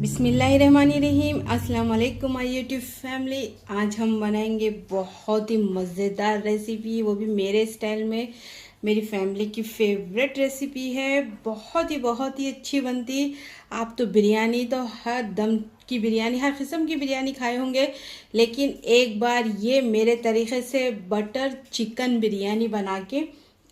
बिस्मिल्लाहिर्रहमानिर्रहीम। अस्सलाम वालेकुम माय यूट्यूब फैमिली। आज हम बनाएंगे बहुत ही मज़ेदार रेसिपी, वो भी मेरे स्टाइल में। मेरी फैमिली की फेवरेट रेसिपी है। बहुत ही अच्छी बनती। आप तो बिरयानी तो हर दम की बिरयानी, हर किस्म की बिरयानी खाए होंगे, लेकिन एक बार ये मेरे तरीक़े से बटर चिकन बिरयानी बना के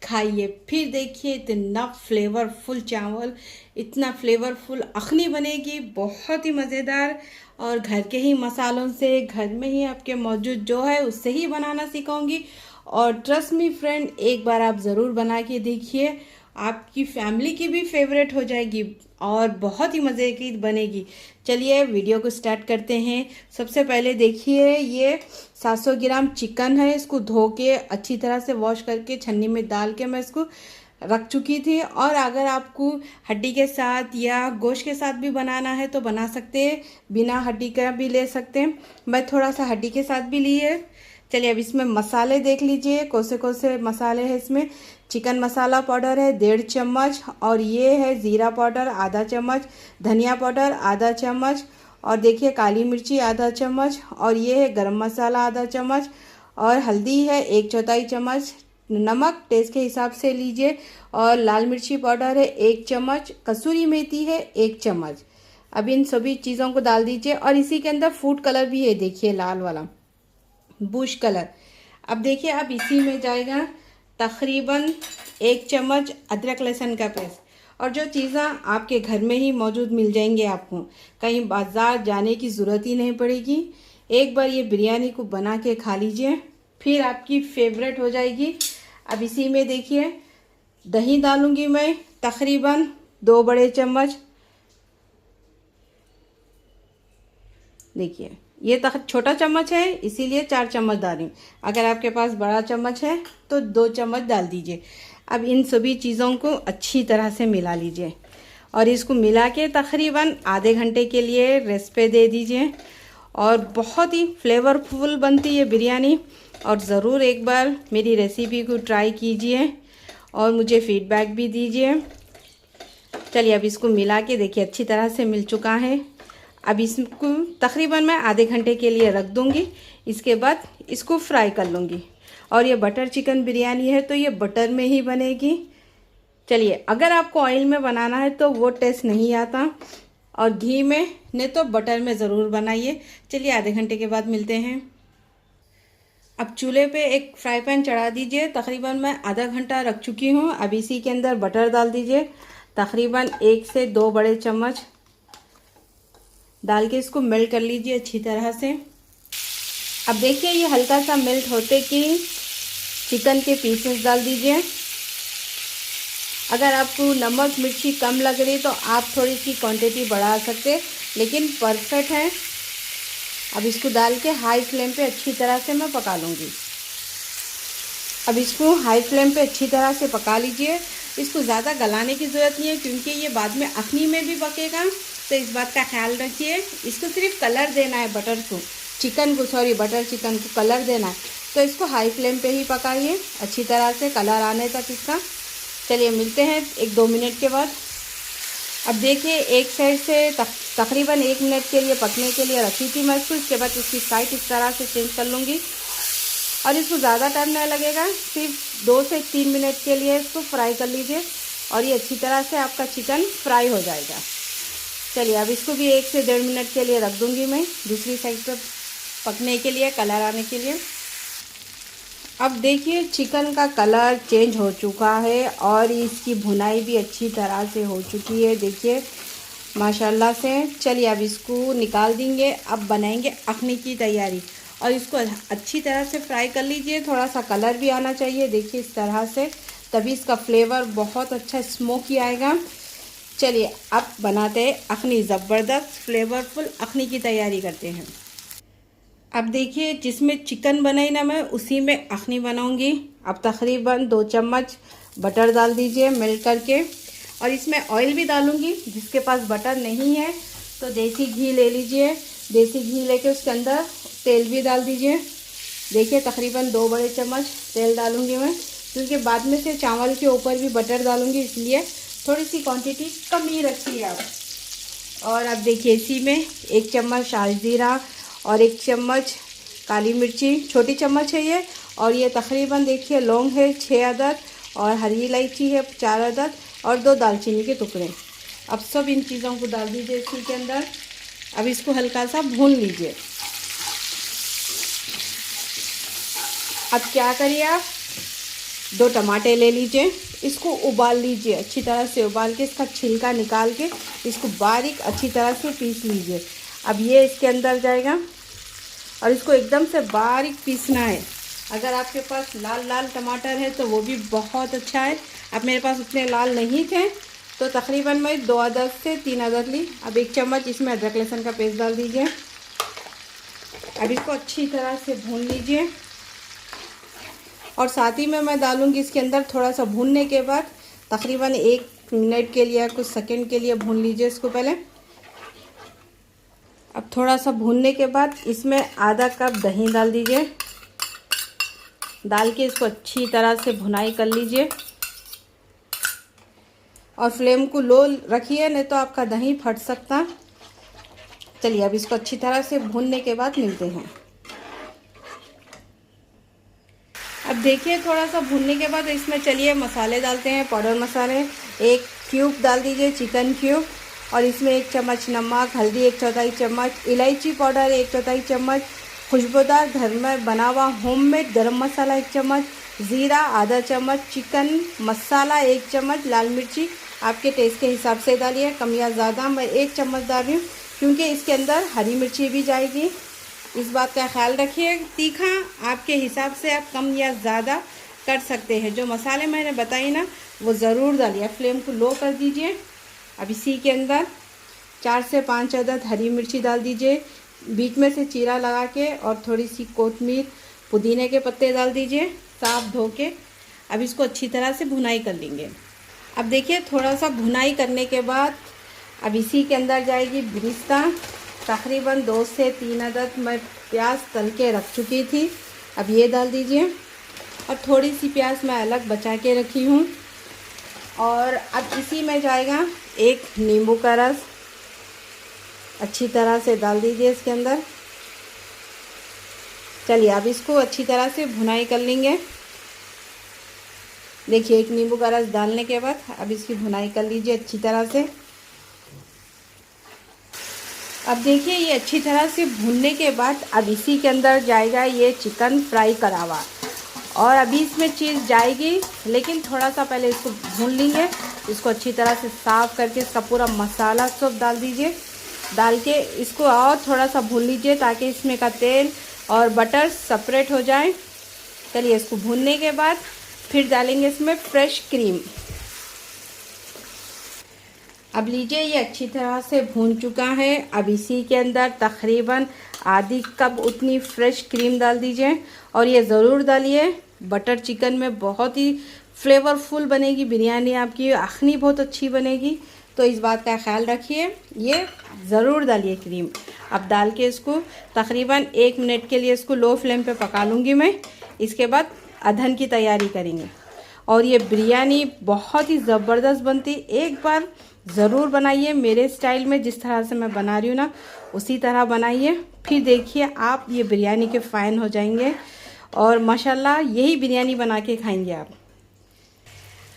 खाइए, फिर देखिए इतना फ्लेवरफुल चावल, इतना फ्लेवरफुल अखनी बनेगी, बहुत ही मज़ेदार। और घर के ही मसालों से, घर में ही आपके मौजूद जो है उससे ही बनाना सिखाऊंगी। और ट्रस्ट मी फ्रेंड, एक बार आप ज़रूर बना के देखिए, आपकी फैमिली की भी फेवरेट हो जाएगी और बहुत ही मज़े की बनेगी। चलिए वीडियो को स्टार्ट करते हैं। सबसे पहले देखिए, ये 700 ग्राम चिकन है। इसको धो के अच्छी तरह से वॉश करके छन्नी में डाल के मैं इसको रख चुकी थी। और अगर आपको हड्डी के साथ या गोश्त के साथ भी बनाना है तो बना सकते हैं, बिना हड्डी का भी ले सकते हैं। मैं थोड़ा सा हड्डी के साथ भी ली है। चलिए अब इसमें मसाले देख लीजिए, कौन से मसाले हैं इसमें। चिकन मसाला पाउडर है 1.5 चम्मच, और ये है ज़ीरा पाउडर आधा चम्मच, धनिया पाउडर आधा चम्मच, और देखिए काली मिर्ची आधा चम्मच, और ये है गरम मसाला आधा चम्मच, और हल्दी है 1/4 चम्मच, नमक टेस्ट के हिसाब से लीजिए, और लाल मिर्ची पाउडर है 1 चम्मच, कसूरी मेथी है 1 चम्मच। अब इन सभी चीज़ों को डाल दीजिए। और इसी के अंदर फूड कलर भी है, देखिए लाल वाला बुश कलर। अब देखिए, अब इसी में जाएगा तकरीबन 1 चम्मच अदरक लहसुन का पेस्ट। और जो चीज़ें आपके घर में ही मौजूद मिल जाएंगे, आपको कहीं बाज़ार जाने की ज़रूरत ही नहीं पड़ेगी। एक बार ये बिरयानी को बना के खा लीजिए, फिर आपकी फेवरेट हो जाएगी। अब इसी में देखिए दही डालूंगी मैं तकरीबन 2 बड़े चम्मच। देखिए ये छोटा चम्मच है, इसीलिए 4 चम्मच डाली। अगर आपके पास बड़ा चम्मच है तो 2 चम्मच डाल दीजिए। अब इन सभी चीज़ों को अच्छी तरह से मिला लीजिए, और इसको मिला के तकरीबन आधे घंटे के लिए रेस्ट पे दे दीजिए। और बहुत ही फ्लेवरफुल बनती है बिरयानी। और ज़रूर एक बार मेरी रेसिपी को ट्राई कीजिए और मुझे फ़ीडबैक भी दीजिए। चलिए अब इसको मिला के देखिए अच्छी तरह से मिल चुका है। अब इसको तकरीबन मैं आधे घंटे के लिए रख दूँगी। इसके बाद इसको फ्राई कर लूँगी। और ये बटर चिकन बिरयानी है तो ये बटर में ही बनेगी। चलिए, अगर आपको ऑयल में बनाना है तो वो टेस्ट नहीं आता, और घी में नहीं तो बटर में ज़रूर बनाइए। चलिए आधे घंटे के बाद मिलते हैं। अब चूल्हे पे एक फ्राई पैन चढ़ा दीजिए। तकरीबन मैं आधा घंटा रख चुकी हूँ। अब इसी के अंदर बटर डाल दीजिए, तकरीबन 1 से 2 बड़े चम्मच डाल के इसको मेल्ट कर लीजिए अच्छी तरह से। अब देखिए ये हल्का सा मेल्ट होते कि चिकन के पीसेस डाल दीजिए। अगर आपको नमक मिर्ची कम लग रही तो आप थोड़ी सी क्वांटिटी बढ़ा सकते, लेकिन परफेक्ट है। अब इसको डाल के हाई फ्लेम पे अच्छी तरह से मैं पका लूँगी। अब इसको हाई फ्लेम पे अच्छी तरह से पका लीजिए। इसको ज़्यादा गलाने की ज़रूरत नहीं है, क्योंकि ये बाद में अखनी में भी पकेगा, तो इस बात का ख्याल रखिए। इसको सिर्फ कलर देना है, बटर चिकन को कलर देना है, तो इसको हाई फ्लेम पे ही पकाइए अच्छी तरह से, कलर आने तक इसका। चलिए मिलते हैं 1-2 मिनट के बाद। अब देखिए एक साइड से तकरीबन 1 मिनट के लिए पकने के लिए रखी थी मैं इसको। इसके बाद इसकी साइड इस तरह से चेंज कर लूँगी, और इसको ज़्यादा टाइम नहीं लगेगा, सिर्फ 2 से 3 मिनट के लिए इसको फ्राई कर लीजिए, और ये अच्छी तरह से आपका चिकन फ्राई हो जाएगा। चलिए अब इसको भी 1 से 1.5 मिनट के लिए रख दूँगी मैं दूसरी साइड पर पकने के लिए, कलर आने के लिए। अब देखिए चिकन का कलर चेंज हो चुका है, और इसकी भुनाई भी अच्छी तरह से हो चुकी है, देखिए माशाल्लाह से। चलिए अब इसको निकाल देंगे। अब बनाएंगे अखनी की तैयारी, और इसको अच्छी तरह से फ्राई कर लीजिए। थोड़ा सा कलर भी आना चाहिए, देखिए इस तरह से, तभी इसका फ्लेवर बहुत अच्छा स्मोकी आएगा। चलिए अब बनाते हैं अखनी, ज़बरदस्त फ्लेवरफुल अखनी की तैयारी करते हैं। अब देखिए जिसमें चिकन बनाई ना मैं, उसी में अखनी बनाऊंगी। अब तकरीबन 2 चम्मच बटर डाल दीजिए मेल्ट करके, और इसमें ऑयल भी डालूंगी। जिसके पास बटर नहीं है तो देसी घी ले लीजिए। देसी घी लेके उसके अंदर तेल भी डाल दीजिए। देखिए तकरीबन 2 बड़े चम्मच तेल डालूंगी मैं, क्योंकि बाद में से चावल के ऊपर भी बटर डालूंगी, इसलिए थोड़ी सी क्वांटिटी कम ही रखिए आप। और अब देखिए इसी में 1 चम्मच शाही ज़ीरा और 1 चम्मच काली मिर्ची, छोटी चम्मच है ये। और ये तकरीबन देखिए लौंग है 6 अदद और हरी इलायची है 4 अदद और 2 दालचीनी के टुकड़े। अब सब इन चीज़ों को डाल दीजिए इसी के अंदर। अब इसको हल्का सा भून लीजिए। अब क्या करिए आप 2 टमाटर ले लीजिए, इसको उबाल लीजिए अच्छी तरह से। उबाल के इसका छिलका निकाल के इसको बारीक अच्छी तरह से पीस लीजिए। अब ये इसके अंदर जाएगा और इसको एकदम से बारीक पीसना है। अगर आपके पास लाल लाल टमाटर है तो वो भी बहुत अच्छा है। अब मेरे पास उतने लाल नहीं थे तो तकरीबन मैं 2 अदद से 3 अदद ली। अब 1 चम्मच इसमें अदरक लहसुन का पेस्ट डाल दीजिए। अब इसको अच्छी तरह से भून लीजिए और साथ ही में मैं डालूँगी इसके अंदर थोड़ा सा भूनने के बाद तकरीबन 1 मिनट के लिए कुछ सेकंड के लिए भून लीजिए इसको पहले। अब थोड़ा सा भूनने के बाद इसमें आधा कप दही डाल दीजिए। डाल के इसको अच्छी तरह से भुनाई कर लीजिए और फ्लेम को लो रखिए, नहीं तो आपका दही फट सकता। चलिए अब इसको अच्छी तरह से भूनने के बाद मिलते हैं। अब देखिए थोड़ा सा भूनने के बाद इसमें चलिए मसाले डालते हैं। पाउडर मसाले 1 क्यूब डाल दीजिए, चिकन क्यूब। और इसमें 1 चम्मच नमक, हल्दी 1/4 चम्मच, इलायची पाउडर 1/4 चम्मच, खुशबूदार घर में बना हुआ होममेड गरम मसाला 1 चम्मच, ज़ीरा आधा चम्मच, चिकन मसाला 1 चम्मच, लाल मिर्ची आपके टेस्ट के हिसाब से डालिए, कम या ज़्यादा। मैं 1 चम्मच डाल रही हूँ क्योंकि इसके अंदर हरी मिर्ची भी जाएगी, इस बात का ख्याल रखिए। तीखा आपके हिसाब से आप कम या ज़्यादा कर सकते हैं। जो मसाले मैंने बताई ना वो ज़रूर डालिए। फ्लेम को लो कर दीजिए। अब इसी के अंदर 4 से 5 अदद हरी मिर्ची डाल दीजिए, बीच में से चीरा लगा के, और थोड़ी सी कोतमीर, पुदीने के पत्ते डाल दीजिए साफ धो के। अब इसको अच्छी तरह से भुनाई कर लेंगे। अब देखिए थोड़ा सा भुनाई करने के बाद अब इसी के अंदर जाएगी बिरिस्ता। तकरीबन 2 से 3 अदद मैं प्याज तल के रख चुकी थी, अब ये डाल दीजिए। और थोड़ी सी प्याज मैं अलग बचा के रखी हूँ। और अब इसी में जाएगा 1 नींबू का रस, अच्छी तरह से डाल दीजिए इसके अंदर। चलिए अब इसको अच्छी तरह से भुनाई कर लेंगे। देखिए 1 नींबू का रस डालने के बाद अब इसकी भुनाई कर लीजिए अच्छी तरह से। अब देखिए ये अच्छी तरह से भूनने के बाद अब इसी के अंदर जाएगा ये चिकन फ्राई करा हुआ, और अभी इसमें चीज़ जाएगी, लेकिन थोड़ा सा पहले इसको भून लेंगे। इसको अच्छी तरह से साफ़ करके इसका पूरा मसाला सब डाल दीजिए। डाल के इसको और थोड़ा सा भून लीजिए ताकि इसमें का तेल और बटर सेपरेट हो जाए। चलिए इसको भूनने के बाद फिर डालेंगे इसमें फ्रेश क्रीम। अब लीजिए ये अच्छी तरह से भून चुका है। अब इसी के अंदर तकरीबन आधी कप उतनी फ्रेश क्रीम डाल दीजिए, और ये ज़रूर डालिए। बटर चिकन में बहुत ही फ्लेवरफुल बनेगी बिरयानी, आपकी अखनी बहुत अच्छी बनेगी, तो इस बात का ख्याल रखिए। ये ज़रूर डालिए क्रीम। अब डाल के इसको तकरीबन 1 मिनट के लिए इसको लो फ्लेम पे पका लूँगी मैं। इसके बाद अधन की तैयारी करेंगे, और ये बिरयानी बहुत ही ज़बरदस्त बनती। एक बार ज़रूर बनाइए मेरे स्टाइल में, जिस तरह से मैं बना रही हूँ ना उसी तरह बनाइए, फिर देखिए आप ये बिरयानी के फ़ैन हो जाएंगे, और माशाल्लाह यही बिरयानी बना के खाएंगे आप।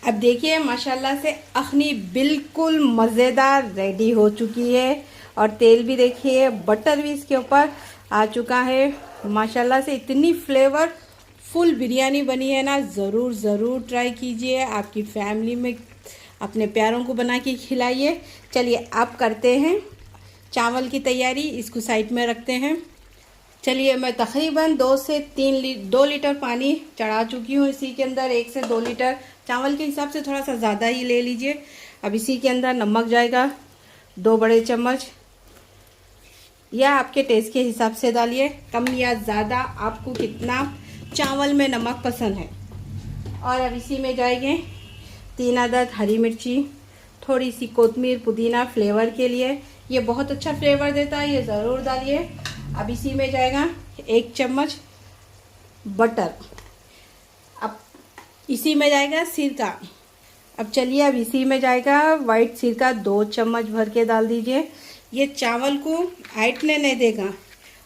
अब देखिए माशाल्लाह से अखनी बिल्कुल मज़ेदार रेडी हो चुकी है, और तेल भी देखिए, बटर भी इसके ऊपर आ चुका है। माशाल्लाह से इतनी फ्लेवर फुल बिरयानी बनी है ना, ज़रूर ट्राई कीजिए। आपकी फैमिली में अपने प्यारों को बना के खिलाइए। चलिए अब करते हैं चावल की तैयारी, इसको साइड में रखते हैं। चलिए मैं तकरीबन 2 लीटर पानी चढ़ा चुकी हूँ। इसी के अंदर 1 से 2 लीटर, चावल के हिसाब से थोड़ा सा ज़्यादा ही ले लीजिए। अब इसी के अंदर नमक जाएगा 2 बड़े चम्मच, या आपके टेस्ट के हिसाब से डालिए, कम या ज़्यादा आपको कितना चावल में नमक पसंद है। और अब इसी में जाएंगे 3 अदद हरी मिर्ची, थोड़ी सी कोतमीर, पुदीना फ्लेवर के लिए, ये बहुत अच्छा फ्लेवर देता है, ये ज़रूर डालिए। अब इसी में जाएगा 1 चम्मच बटर। अब इसी में जाएगा सिरका। अब चलिए अब इसी में जाएगा वाइट सिरका 2 चम्मच भर के डाल दीजिए। ये चावल को ऐंठने नहीं देगा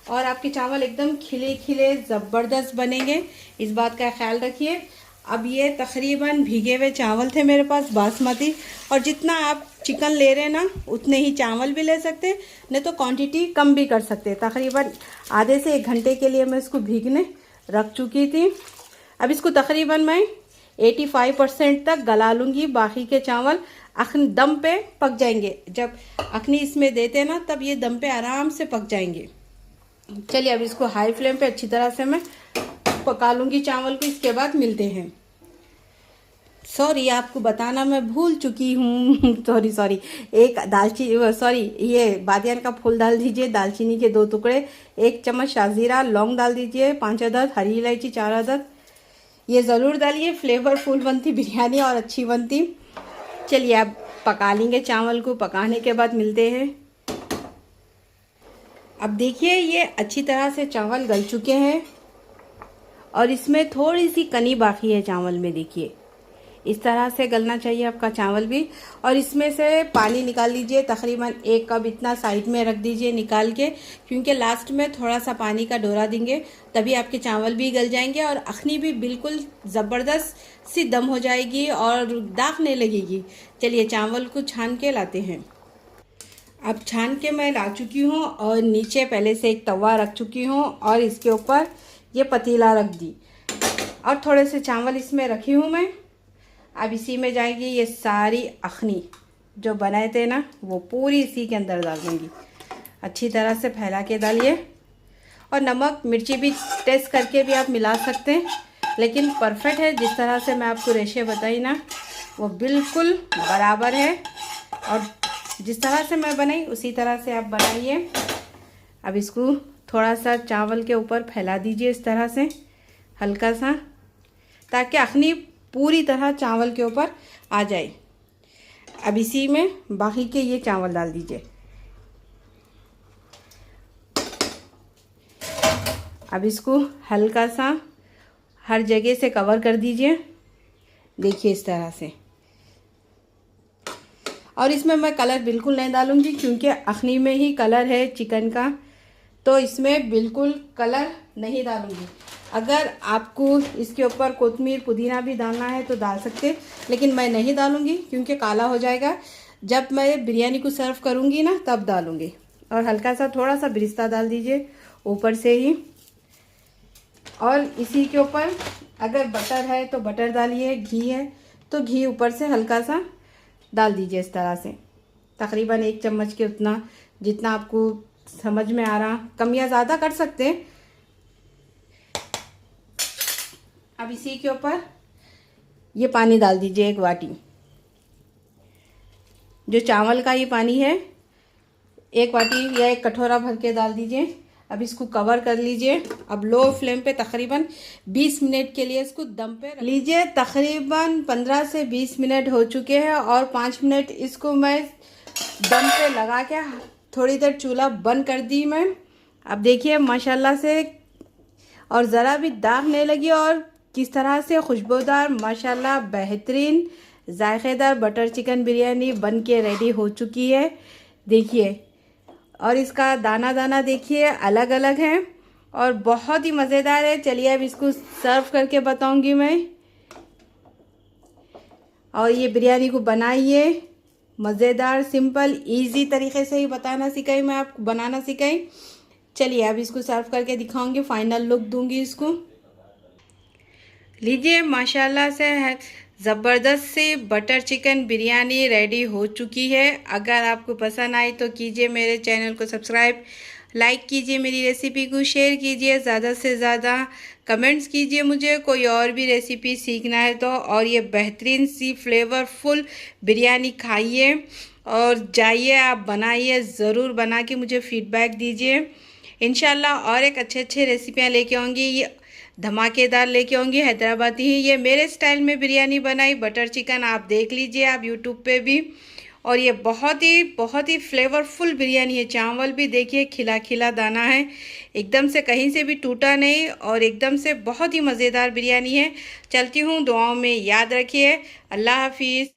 और आपके चावल एकदम खिले खिले ज़बरदस्त बनेंगे, इस बात का ख्याल रखिए। अब ये तकरीबन भीगे हुए चावल थे मेरे पास बासमती, और जितना आप चिकन ले रहे हैं ना उतने ही चावल भी ले सकते, नहीं तो क्वांटिटी कम भी कर सकते। तकरीबन आधे से 1 घंटे के लिए मैं इसको भीगने रख चुकी थी। अब इसको तकरीबन मैं 85% तक गला लूँगी, बाकी के चावल अखन दम पे पक जाएंगे। जब अखनी इसमें देते हैं ना तब ये दम पे आराम से पक जाएंगे। चलिए अब इसको हाई फ्लेम पे अच्छी तरह से मैं पका लूँगी चावल को, इसके बाद मिलते हैं। सॉरी, आपको बताना मैं भूल चुकी हूँ सॉरी। एक दालचीनी, सॉरी, ये बादियान का फूल डाल दीजिए, दालचीनी के 2 टुकड़े, 1 चम्मच शाजीरा, लौंग डाल दीजिए, 5 अदद, हरी इलायची 4 अदद, ये ज़रूर डालिए, फ्लेवरफुल बनती बिरयानी और अच्छी बनती। चलिए अब पका लेंगे चावल को, पकाने के बाद मिलते हैं। अब देखिए ये अच्छी तरह से चावल गल चुके हैं और इसमें थोड़ी सी कनी बाकी है चावल में। देखिए इस तरह से गलना चाहिए आपका चावल भी। और इसमें से पानी निकाल लीजिए, तकरीबन 1 कप इतना साइड में रख दीजिए निकाल के, क्योंकि लास्ट में थोड़ा सा पानी का डोरा देंगे, तभी आपके चावल भी गल जाएंगे और अखनी भी बिल्कुल ज़बरदस्त सी दम हो जाएगी और दाग नहीं लगेगी। चलिए चावल को छान के लाते हैं। अब छान के मैं ला चुकी हूँ और नीचे पहले से एक तवा रख चुकी हूँ और इसके ऊपर ये पतीला रख दी और थोड़े से चावल इसमें रखी हूँ मैं। अब इसी में जाएगी ये सारी अखनी जो बनाए थे ना, वो पूरी इसी के अंदर डाल दूँगी। अच्छी तरह से फैला के डालिए और नमक मिर्ची भी टेस्ट करके भी आप मिला सकते हैं, लेकिन परफेक्ट है जिस तरह से मैं आपको रेशे बताई ना वो बिल्कुल बराबर है और जिस तरह से मैं बनाई उसी तरह से आप बनाइए। अब इसको थोड़ा सा चावल के ऊपर फैला दीजिए इस तरह से हल्का सा, ताकि अखनी पूरी तरह चावल के ऊपर आ जाए। अब इसी में बाकी के ये चावल डाल दीजिए। अब इसको हल्का सा हर जगह से कवर कर दीजिए, देखिए इस तरह से। और इसमें मैं कलर बिल्कुल नहीं डालूंगी क्योंकि अखनी में ही कलर है चिकन का, तो इसमें बिल्कुल कलर नहीं डालूंगी। अगर आपको इसके ऊपर कोतमीर पुदीना भी डालना है तो डाल सकते, लेकिन मैं नहीं डालूंगी क्योंकि काला हो जाएगा। जब मैं बिरयानी को सर्व करूंगी ना तब डालूंगी। और हल्का सा थोड़ा सा बिरिस्ता डाल दीजिए ऊपर से ही। और इसी के ऊपर अगर बटर है तो बटर डालिए, घी है तो घी ऊपर से हल्का सा डाल दीजिए इस तरह से, तकरीबन 1 चम्मच के उतना, जितना आपको समझ में आ रहा। कम या ज़्यादा कर सकते हैं। अब इसी के ऊपर ये पानी डाल दीजिए 1 वाटी, जो चावल का ये पानी है 1 वाटी या 1 कटोरा भर के डाल दीजिए। अब इसको कवर कर लीजिए। अब लो फ्लेम पे तकरीबन 20 मिनट के लिए इसको दम पे रख लीजिए। तकरीबन 15 से 20 मिनट हो चुके हैं और 5 मिनट इसको मैं दम पे लगा के थोड़ी देर चूल्हा बंद कर दी मैं। अब देखिए माशाल्लाह से, और ज़रा भी दाग नहीं लगी और किस तरह से खुशबूदार माशाल्लाह बेहतरीन जायकेदार बटर चिकन बिरयानी बन के रेडी हो चुकी है। देखिए, और इसका दाना दाना देखिए अलग अलग है और बहुत ही मज़ेदार है। चलिए अब इसको सर्व करके बताऊंगी मैं। और ये बिरयानी को बनाइए, मज़ेदार सिंपल इजी तरीके से ही बताना सिखाई मैं आपको, बनाना सिखाई। चलिए अब इसको सर्व करके दिखाऊंगी, फाइनल लुक दूंगी इसको। लीजिए माशाल्लाह से ज़बरदस्त सी बटर चिकन बिरयानी रेडी हो चुकी है। अगर आपको पसंद आई तो कीजिए मेरे चैनल को सब्सक्राइब, लाइक कीजिए, मेरी रेसिपी को शेयर कीजिए, ज़्यादा से ज़्यादा कमेंट्स कीजिए मुझे कोई और भी रेसिपी सीखना है तो। और ये बेहतरीन सी फ्लेवरफुल बिरयानी खाइए और जाइए आप बनाइए, ज़रूर बना के मुझे फ़ीडबैक दीजिए। इंशाल्लाह और एक अच्छे रेसिपियाँ लेके आऊँगी, ये धमाकेदार लेके आऊँगी हैदराबादी ही। ये मेरे स्टाइल में बिरयानी बनाई बटर चिकन, आप देख लीजिए आप यूट्यूब पे भी। और ये बहुत ही फ्लेवरफुल बिरयानी है। चावल भी देखिए खिला खिला दाना है, एकदम से कहीं से भी टूटा नहीं और एकदम से बहुत ही मज़ेदार बिरयानी है। चलती हूँ, दुआओं में याद रखिए। अल्लाह हाफिज़।